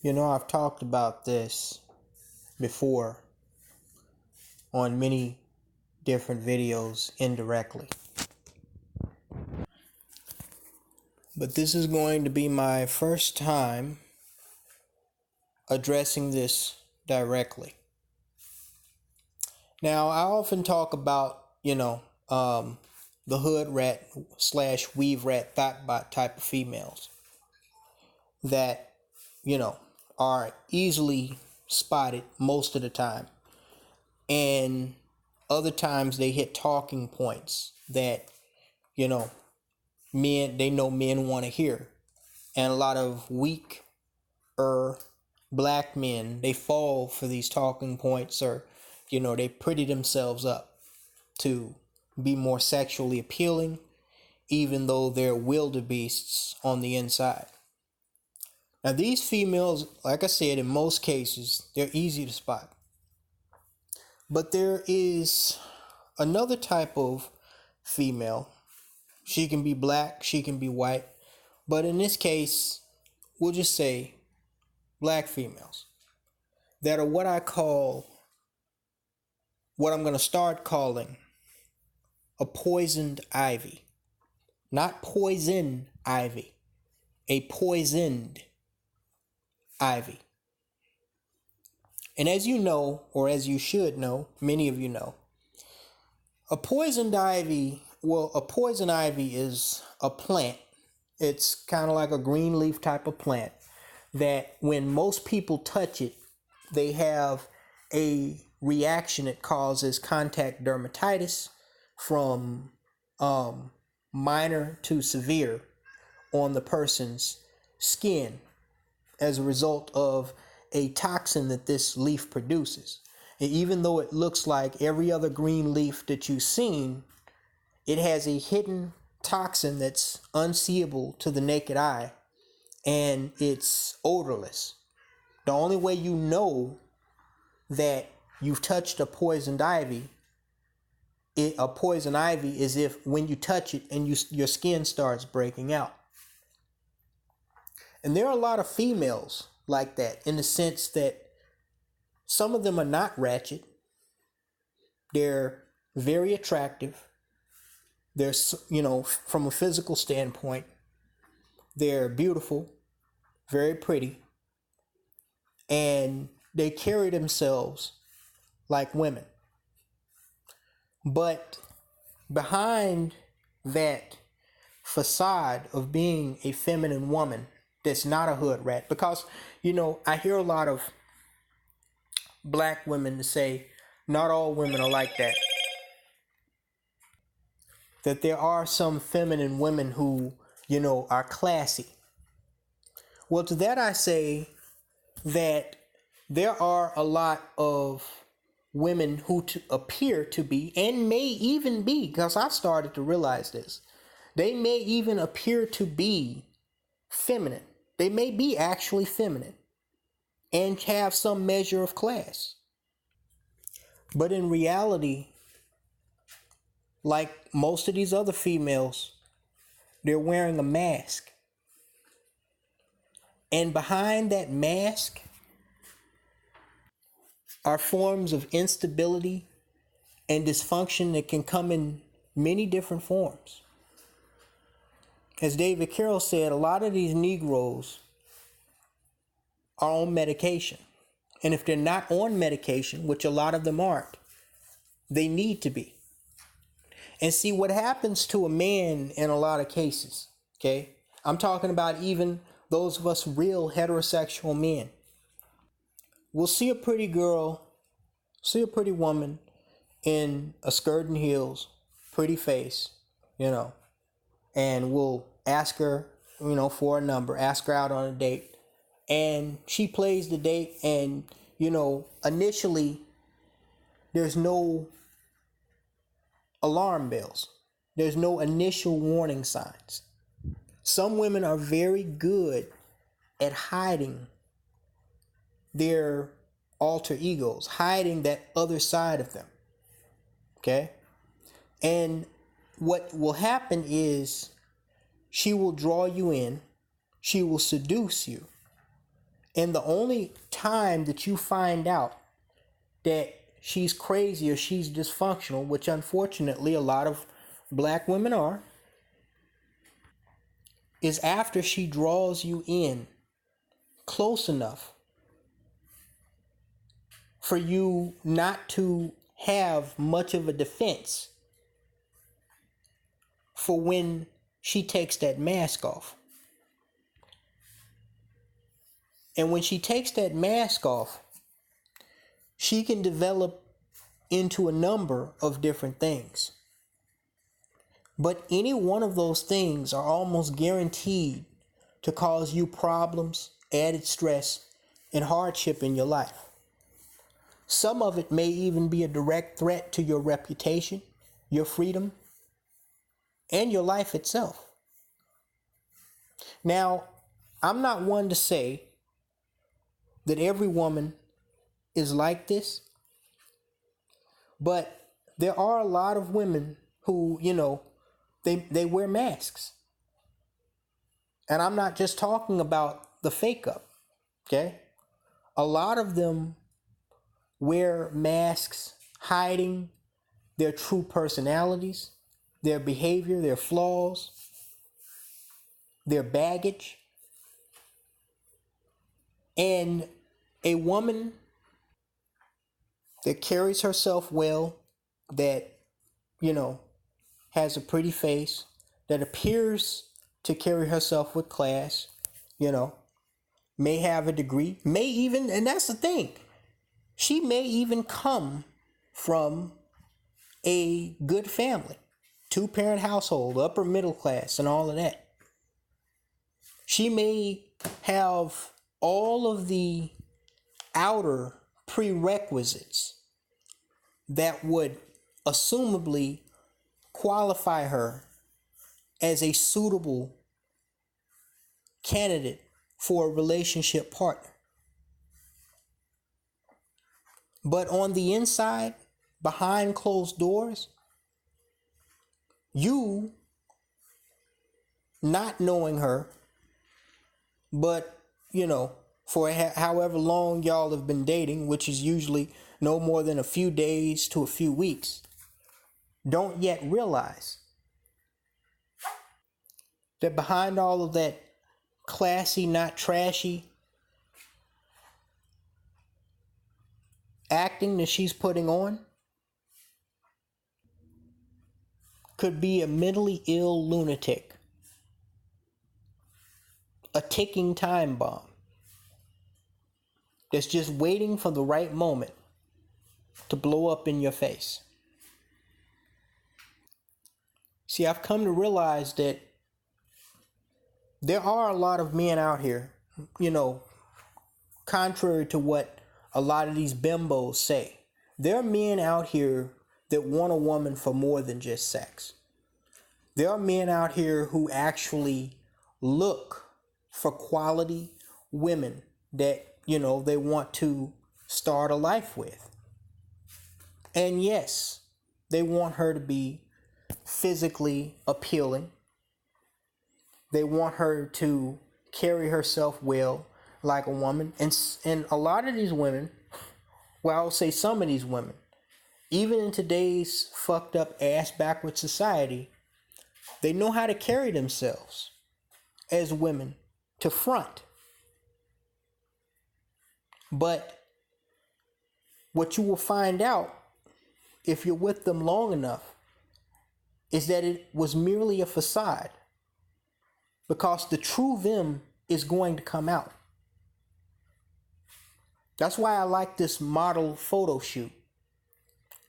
I've talked about this before on many different videos indirectly. But this is going to be my first time addressing this directly. Now, I often talk about, the hood rat / weave rat thoughtbot type of females that, are easily spotted most of the time. And other times they hit talking points that, men want to hear. And a lot of weak black men, they fall for these talking points, or they pretty themselves up to be more sexually appealing, even though they're wildebeests on the inside. Now, these females, like I said, in most cases, they're easy to spot. But there is another type of female. She can be black, she can be white, but in this case, we'll just say black females that are what I'm going to start calling a poisoned ivy. Not poison ivy, a poisoned ivy. And as you know, or as you should know, many of you know, a poison ivy is a plant. It's kind of like a green leaf type of plant that when most people touch it, they have a reaction that causes contact dermatitis from minor to severe on the person's skin as a result of a toxin that this leaf produces. And even though it looks like every other green leaf that you've seen, it has a hidden toxin that's unseeable to the naked eye, and it's odorless. The only way you know that you've touched a poison ivy is if when you touch it and your skin starts breaking out. And there are a lot of females like that, in the sense that some of them are not ratchet. They're very attractive. They're, from a physical standpoint, they're beautiful, very pretty, and they carry themselves like women. But behind that facade of being a feminine woman that's not a hood rat, because, I hear a lot of black women to say, not all women are like that. That there are some feminine women who, are classy. Well, to that I say that there are a lot of women who appear to be, and may even be, because I've started to realize this, they may even appear to be feminine. They may be actually feminine and have some measure of class. But in reality, like most of these other females, they're wearing a mask. And behind that mask are forms of instability and dysfunction that can come in many different forms. As David Carroll said, a lot of these Negroes are on medication. And if they're not on medication, which a lot of them aren't, they need to be. And see what happens to a man in a lot of cases, okay? I'm talking about even those of us real heterosexual men. We'll see a pretty woman in a skirt and heels, pretty face, and we'll ask her, for a number, ask her out on a date. And she plays the date, and, initially there's no alarm bells. There's no initial warning signs. Some women are very good at hiding their alter egos, hiding that other side of them. Okay? And what will happen is she will draw you in, she will seduce you, And the only time that you find out that she's crazy or she's dysfunctional, which unfortunately a lot of black women are, is after she draws you in close enough for you not to have much of a defense for when she takes that mask off. And when she takes that mask off, she can develop into a number of different things. But any one of those things are almost guaranteed to cause you problems, added stress, and hardship in your life. Some of it may even be a direct threat to your reputation, your freedom, and your life itself. Now, I'm not one to say that every woman is like this, but there are a lot of women who, they wear masks. And I'm not just talking about the fake up, okay? A lot of them wear masks hiding their true personalities, their behavior, their flaws, their baggage. And a woman that carries herself well, that, has a pretty face, that appears to carry herself with class, may have a degree, may even, and that's the thing, she may even come from a good family, 2-parent household, upper middle class, and all of that. She may have all of the outer prerequisites that would assumably qualify her as a suitable candidate for a relationship partner. But on the inside, behind closed doors, you not knowing her, but, for however long y'all have been dating, which is usually no more than a few days to a few weeks, don't yet realize that behind all of that classy, not trashy acting that she's putting on could be a mentally ill lunatic, a ticking time bomb that's just waiting for the right moment to blow up in your face. See, I've come to realize that there are a lot of men out here, contrary to what a lot of these bimbos say. There are men out here that want a woman for more than just sex. There are men out here who actually look for quality women that, they want to start a life with. And yes, they want her to be physically appealing. They want her to carry herself well like a woman. And a lot of these women, well, I'll say some of these women, even in today's fucked up ass backward society, they know how to carry themselves as women to front. But what you will find out if you're with them long enough is that it was merely a facade, because the true them is going to come out. That's why I like this model photo shoot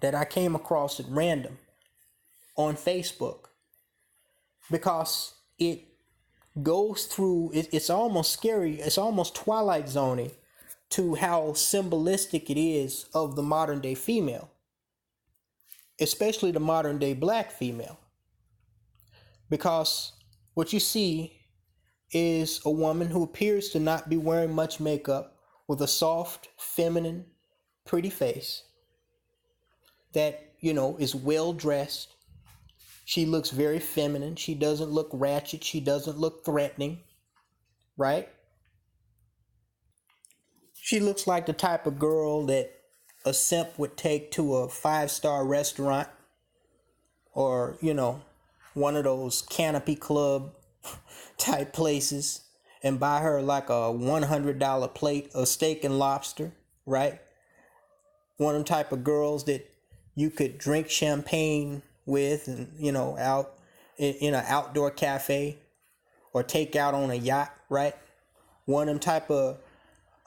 that I came across at random on Facebook, because it goes through, it's almost scary, it's almost Twilight Zone-y to how symbolistic it is of the modern day female, especially the modern day black female. Because what you see is a woman who appears to not be wearing much makeup, with a soft, feminine, pretty face that, is well dressed. She looks very feminine. She doesn't look ratchet. She doesn't look threatening, right? She looks like the type of girl that a simp would take to a 5-star restaurant, or, one of those canopy club type places, and buy her like a $100 plate of steak and lobster, right? One of them type of girls that you could drink champagne with, and, out in an outdoor cafe, or take out on a yacht, right? One of them type of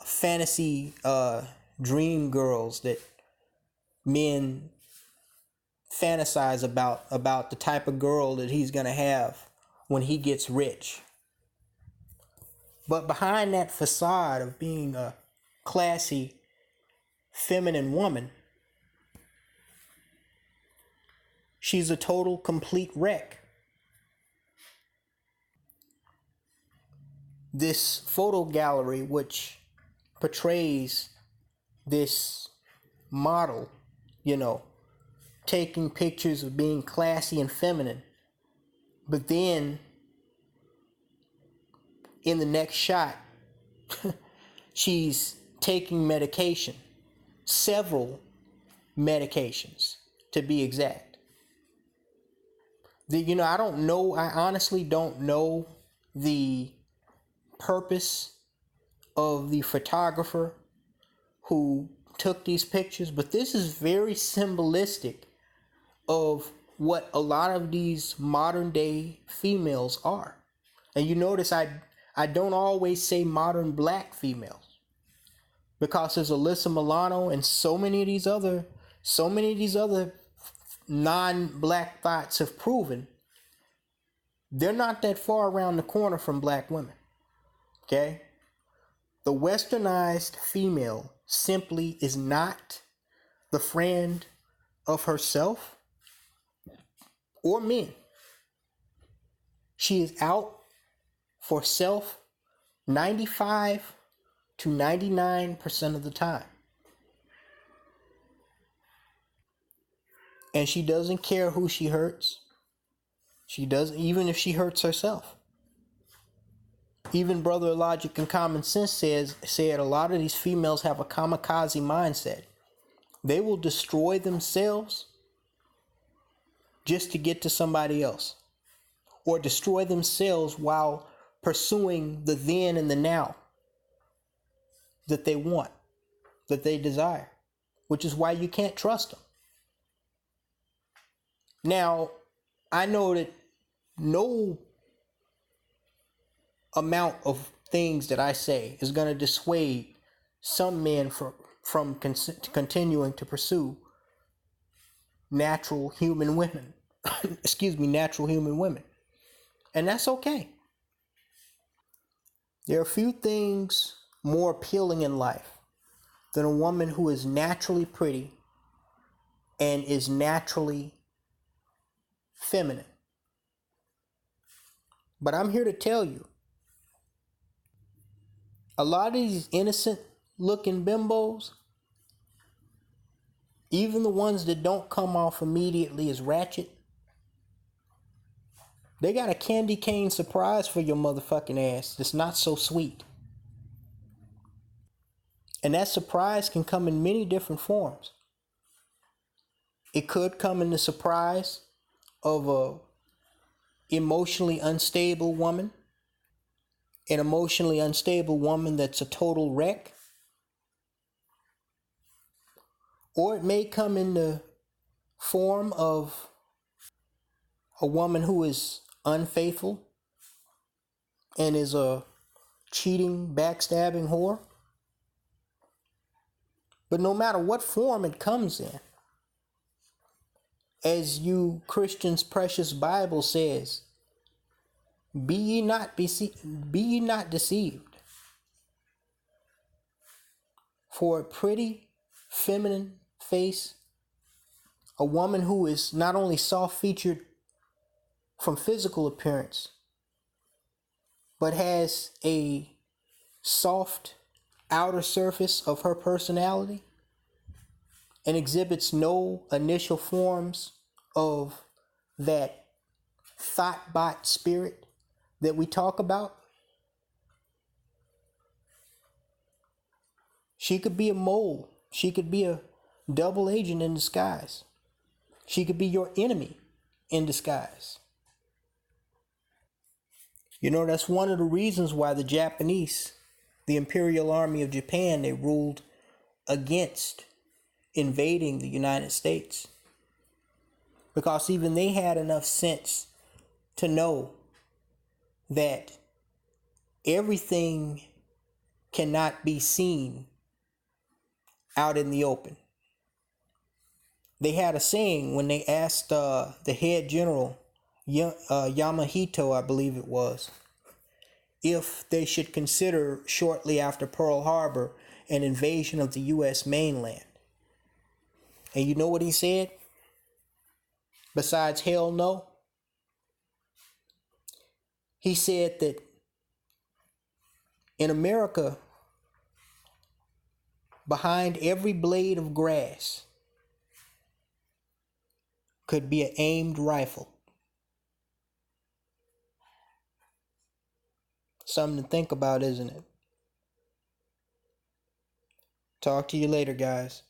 fantasy dream girls that men fantasize about the type of girl that he's gonna have when he gets rich. But behind that facade of being a classy, feminine woman, she's a total, complete wreck. This photo gallery, which portrays this model, taking pictures of being classy and feminine, but then in the next shot, she's taking medication, several medications to be exact. I don't know, I honestly don't know the purpose of the photographer who took these pictures, but this is very symbolistic of what a lot of these modern day females are. And you notice I don't always say modern black females, because there's Alyssa Milano and so many of these other non-black thoughts have proven they're not that far around the corner from black women. Okay? The westernized female simply is not the friend of herself or men. She is out for self 95 to 99% of the time. And she doesn't care who she hurts. She doesn't, even if she hurts herself. Even Brother Logic and Common Sense said a lot of these females have a kamikaze mindset. They will destroy themselves just to get to somebody else, or destroy themselves while pursuing the then and the now that they want, that they desire, which is why you can't trust them. Now, I know that no amount of things that I say is going to dissuade some men from continuing to pursue natural human women. Natural human women. And that's okay. There are few things more appealing in life than a woman who is naturally pretty and is naturally feminine. But I'm here to tell you, a lot of these innocent looking bimbos, even the ones that don't come off immediately as ratchet, they got a candy cane surprise for your motherfucking ass that's not so sweet. And that surprise can come in many different forms. It could come in the surprise of a emotionally unstable woman, an emotionally unstable woman that's a total wreck. Or it may come in the form of a woman who is unfaithful and is a cheating, backstabbing whore. But no matter what form it comes in, as you Christians' precious Bible says, be ye not deceived. For a pretty, feminine face, a woman who is not only soft-featured from physical appearance, but has a soft outer surface of her personality and exhibits no initial forms of that thought-bot spirit that we talk about, She could be a mole. She could be a double agent in disguise. She could be your enemy in disguise. You know, that's one of the reasons why the Japanese, the Imperial Army of Japan, they ruled against invading the United States. Because even they had enough sense to know that everything cannot be seen out in the open. They had a saying when they asked the head general, Yamahito, I believe it was, if they should consider shortly after Pearl Harbor an invasion of the U.S. mainland. And you know what he said? Besides hell no? He said that in America, behind every blade of grass could be an aimed rifle. Something to think about, isn't it? Talk to you later, guys.